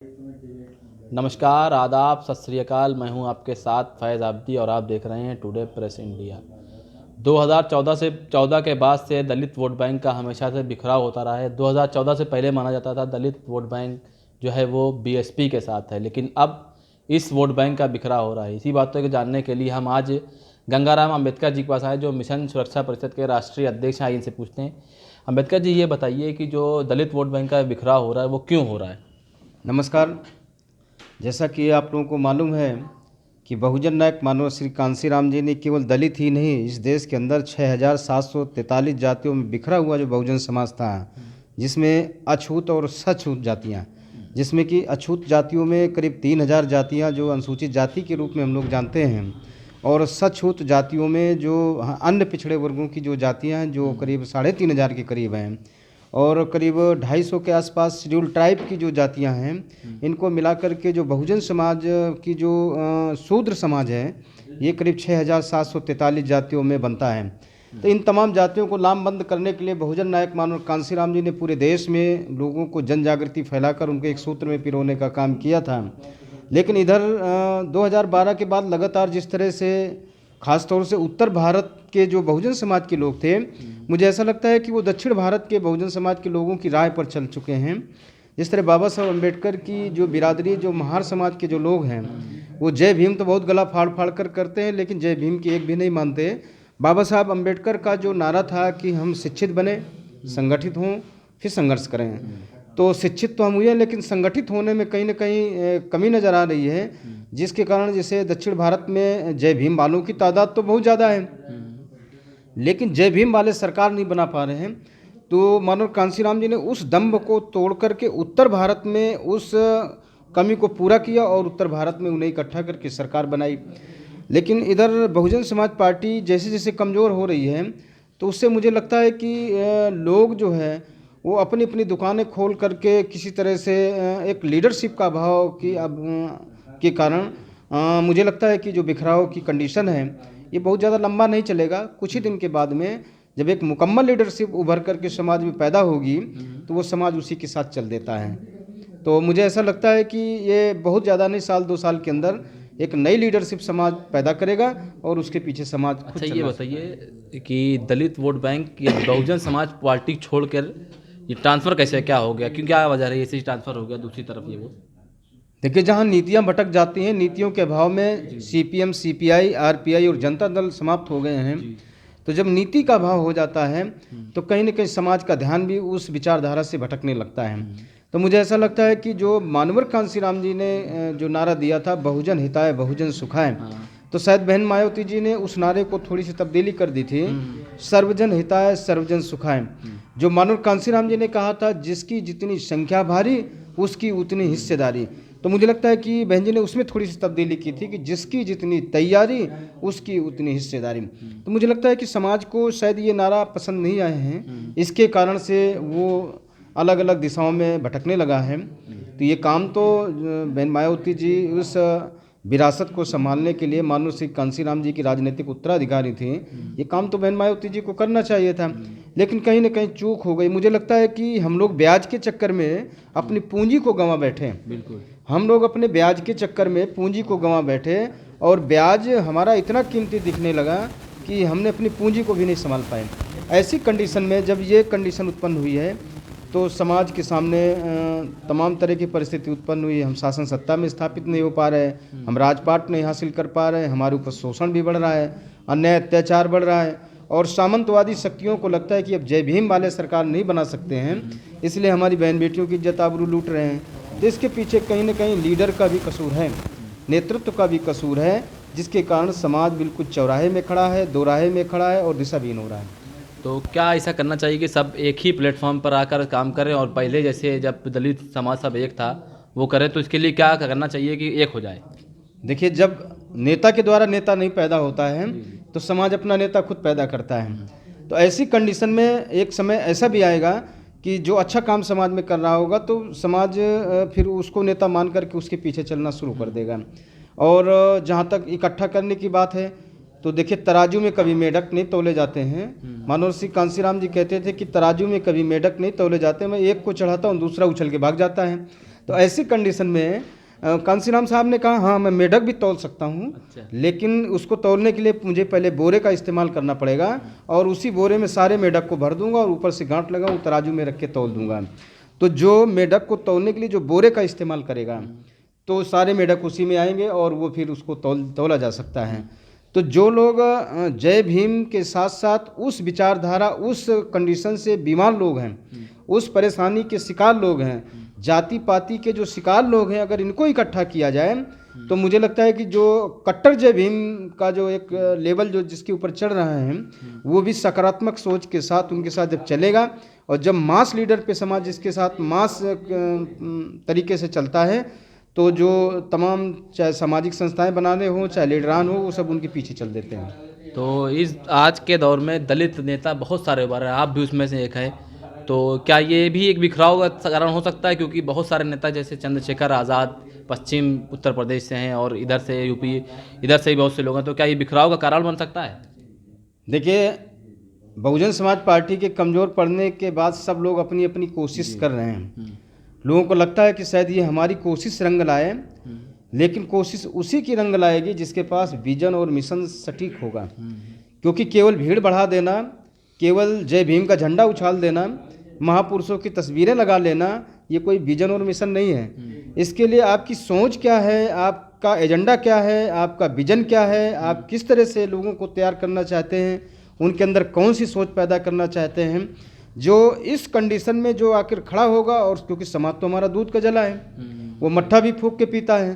नमस्कार, आदाब, सत श्री अकाल। मैं हूं आपके साथ फैज़ आब्दी और आप देख रहे हैं टुडे प्रेस इंडिया। 2014 के बाद से दलित वोट बैंक का हमेशा से बिखराव होता रहा है। 2014 से पहले माना जाता था दलित वोट बैंक जो है वो बीएसपी के साथ है, लेकिन अब इस वोट बैंक का बिखराव हो रहा है। इसी बातों को जानने के लिए हम आज गंगाराम अंबेडकर जी के पास आए, जो मिशन सुरक्षा परिषद के राष्ट्रीय अध्यक्ष हैं। आइए इनसे पूछते हैं। अंबेडकर जी, ये बताइए कि जो दलित वोट बैंक का बिखराव हो रहा है वो क्यों हो रहा है? नमस्कार। जैसा कि आप लोगों को मालूम है कि बहुजन नायक मानव श्री कांशीराम जी ने केवल दलित ही नहीं, इस देश के अंदर 6743 जातियों में बिखरा हुआ जो बहुजन समाज था, जिसमें अछूत और सछूत जातियां, जिसमें कि अछूत जातियों में करीब 3000 जातियां जो अनुसूचित जाति के रूप में हम लोग जानते हैं, और सछूत जातियों में जो अन्य पिछड़े वर्गों की जो जातियां हैं जो करीब 3500 के करीब हैं, और करीब 250 के आसपास शेड्यूल ट्राइब की जो जातियां हैं, इनको मिलाकर के जो बहुजन समाज की जो शूद्र समाज है, ये करीब 6743 जातियों में बनता है। तो इन तमाम जातियों को लामबंद करने के लिए बहुजन नायक मानव कांशीराम जी ने पूरे देश में लोगों को जन जागृति फैलाकर उनको एक सूत्र में पिरोने का काम किया था। लेकिन इधर 2012 के बाद लगातार जिस तरह से खासतौर से उत्तर भारत के जो बहुजन समाज के लोग थे, मुझे ऐसा लगता है कि वो दक्षिण भारत के बहुजन समाज के लोगों की राय पर चल चुके हैं। जिस तरह बाबा साहब अम्बेडकर की जो बिरादरी, जो महार समाज के जो लोग हैं, वो जय भीम तो बहुत गला फाड़ फाड़ कर करते हैं, लेकिन जय भीम की एक भी नहीं मानते। बाबा साहब अम्बेडकर का जो नारा था कि हम शिक्षित बने, संगठित हों, फिर संघर्ष करें, तो शिक्षित तो हम हुए, लेकिन संगठित होने में कहीं ना कहीं कमी नज़र आ रही है, जिसके कारण जैसे दक्षिण भारत में जय भीम वालों की तादाद तो बहुत ज़्यादा है, लेकिन जय भीम वाले सरकार नहीं बना पा रहे हैं। तो मानव कांशीराम जी ने उस दंभ को तोड़ करके उत्तर भारत में उस कमी को पूरा किया और उत्तर भारत में उन्हें इकट्ठा करके सरकार बनाई। लेकिन इधर बहुजन समाज पार्टी जैसे जैसे कमज़ोर हो रही है, तो उससे मुझे लगता है कि लोग जो है वो अपनी अपनी दुकानें खोल करके किसी तरह से एक लीडरशिप का अभाव की के कारण मुझे लगता है कि जो बिखराव की कंडीशन है ये बहुत ज़्यादा लंबा नहीं चलेगा। कुछ ही दिन के बाद में जब एक मुकम्मल लीडरशिप उभर करके समाज में पैदा होगी, तो वो समाज उसी के साथ चल देता है। तो मुझे ऐसा लगता है कि ये बहुत ज़्यादा नहीं, साल 2 साल के अंदर एक नई लीडरशिप समाज पैदा करेगा और उसके पीछे समाज खुद अच्छा, ये चलना। बताइए कि दलित वोट बैंक या बहुजन समाज पार्टी छोड़कर ये ट्रांसफ़र कैसे क्या हो गया? क्यों, क्या वजह रही, ऐसे ही ट्रांसफ़र हो गया दूसरी तरफ ये वो? देखिए, जहाँ नीतियाँ भटक जाती हैं, नीतियों के अभाव में सीपीएम, सीपीआई, आरपीआई और जनता दल समाप्त हो गए हैं। तो जब नीति का अभाव हो जाता है तो कहीं ना कहीं समाज का ध्यान भी उस विचारधारा से भटकने लगता है। तो मुझे ऐसा लगता है कि जो मानवर कांशीराम जी ने जो नारा दिया था, बहुजन हिताय बहुजन सुखाय, तो शायद बहन मायावती जी ने उस नारे को थोड़ी सी तब्दीली कर दी थी, सर्वजन हिताय सर्वजन सुखाय। जो मानव कांशीराम जी ने कहा था, जिसकी जितनी संख्या भारी उसकी उतनी हिस्सेदारी, तो मुझे लगता है कि बहन जी ने उसमें थोड़ी सी तब्दीली की थी कि जिसकी जितनी तैयारी उसकी उतनी हिस्सेदारी। तो मुझे लगता है कि समाज को शायद ये नारा पसंद नहीं आए हैं, इसके कारण से वो अलग अलग दिशाओं में भटकने लगा है। तो ये काम तो बहन मायावती जी उस विरासत को संभालने के लिए मानो श्री कांशीराम जी की राजनीतिक उत्तराधिकारी थी, ये काम तो बहन मायावती जी को करना चाहिए था, लेकिन कहीं ना कहीं चूक हो गई। मुझे लगता है कि हम लोग ब्याज के चक्कर में अपनी पूंजी को गंवा बैठे। बिल्कुल, हम लोग अपने ब्याज के चक्कर में पूंजी को गंवा बैठे, और ब्याज हमारा इतना कीमती दिखने लगा कि हमने अपनी पूंजी को भी नहीं संभाल पाए। ऐसी कंडीशन में जब ये कंडीशन उत्पन्न हुई है, तो समाज के सामने तमाम तरह की परिस्थिति उत्पन्न हुई है। हम शासन सत्ता में स्थापित नहीं हो पा रहे, हम राजपाट नहीं हासिल कर पा रहे, हमारे ऊपर शोषण भी बढ़ रहा है, अन्याय अत्याचार बढ़ रहा है, और सामंतवादी शक्तियों को लगता है कि अब जय भीम वाले सरकार नहीं बना सकते हैं, इसलिए हमारी बहन बेटियों की इज्जत आबरू लूट रहे हैं। तो इसके पीछे कहीं ना कहीं लीडर का भी कसूर है, नेतृत्व का भी कसूर है, जिसके कारण समाज बिल्कुल चौराहे में खड़ा है, दोराहे में खड़ा है और दिशाहीन हो रहा है। तो क्या ऐसा करना चाहिए कि सब एक ही प्लेटफॉर्म पर आकर काम करें और पहले जैसे जब दलित समाज सब एक था वो करें, तो इसके लिए क्या करना चाहिए कि एक हो जाए? देखिए, जब नेता के द्वारा नेता नहीं पैदा होता है तो समाज अपना नेता खुद पैदा करता है। तो ऐसी कंडीशन में एक समय ऐसा भी आएगा कि जो अच्छा काम समाज में कर रहा होगा तो समाज फिर उसको नेता मान करके उसके पीछे चलना शुरू कर देगा। और जहाँ तक इकट्ठा करने की बात है, तो देखिए, तराजू में कभी मेढक नहीं तौले जाते हैं। मानव श्री कांशीराम जी कहते थे कि तराजू में कभी मेढक नहीं तौले जाते, मैं एक को चढ़ाता हूँ दूसरा उछल के भाग जाता है। तो ऐसी कंडीशन में कांसीराम साहब ने कहा हाँ मैं मेढक भी तौल सकता हूँ, अच्छा। लेकिन उसको तौलने के लिए मुझे पहले बोरे का इस्तेमाल करना पड़ेगा और उसी बोरे में सारे मेढक को भर दूंगा और ऊपर से गांठ लगाऊँ, तराजू में रख के तौल दूंगा। तो जो मेढक को तौलने के लिए जो बोरे का इस्तेमाल करेगा तो सारे मेढक उसी में आएंगे और वो फिर उसको तौला जा सकता है। तो जो लोग जय भीम के साथ साथ उस विचारधारा, उस कंडीशन से बीमार लोग हैं, उस परेशानी के शिकार लोग हैं, जाति पाति के जो शिकार लोग हैं, अगर इनको इकट्ठा किया जाए तो मुझे लगता है कि जो कट्टर जय भीम का जो एक लेवल जो जिसके ऊपर चढ़ रहा है वो भी सकारात्मक सोच के साथ उनके साथ जब चलेगा और जब मास लीडर पे समाज जिसके साथ मास तरीके से चलता है तो जो तमाम चाहे सामाजिक संस्थाएं बनाने हों चाहे लीडरान हो वो सब उनके पीछे चल देते हैं। तो इस आज के दौर में दलित नेता बहुत सारे उभर रहे हैं, आप भी उसमें से एक है, तो क्या ये भी एक बिखराव का कारण हो सकता है? क्योंकि बहुत सारे नेता जैसे चंद्रशेखर आज़ाद पश्चिम उत्तर प्रदेश से हैं और इधर से यूपी, इधर से भी बहुत से लोग हैं, तो क्या ये बिखराव का कारण बन सकता है? देखिए, बहुजन समाज पार्टी के कमज़ोर पड़ने के बाद सब लोग अपनी अपनी कोशिश कर रहे हैं। लोगों को लगता है कि शायद ये हमारी कोशिश रंग लाए, लेकिन कोशिश उसी की रंग लाएगी जिसके पास विजन और मिशन सटीक होगा। क्योंकि केवल भीड़ बढ़ा देना, केवल जय भीम का झंडा उछाल देना, महापुरुषों की तस्वीरें लगा लेना, ये कोई विजन और मिशन नहीं है। इसके लिए आपकी सोच क्या है, आपका एजेंडा क्या है, आपका विजन क्या है, आप किस तरह से लोगों को तैयार करना चाहते हैं, उनके अंदर कौन सी सोच पैदा करना चाहते हैं, जो इस कंडीशन में जो आखिर खड़ा होगा। और क्योंकि समाज तो हमारा दूध का जला है, वो मट्ठा भी फूंक के पीता है,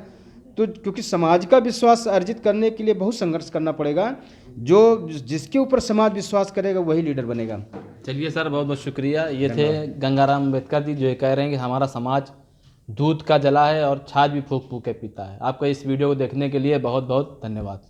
तो क्योंकि समाज का विश्वास अर्जित करने के लिए बहुत संघर्ष करना पड़ेगा। जो जिसके ऊपर समाज विश्वास करेगा वही लीडर बनेगा। चलिए सर, बहुत बहुत शुक्रिया। ये थे गंगाराम अम्बेडकर जी, जो ये कह रहे हैं कि हमारा समाज दूध का जला है और छाछ भी फूंक फूंक के पीता है। आपका इस वीडियो को देखने के लिए बहुत बहुत धन्यवाद।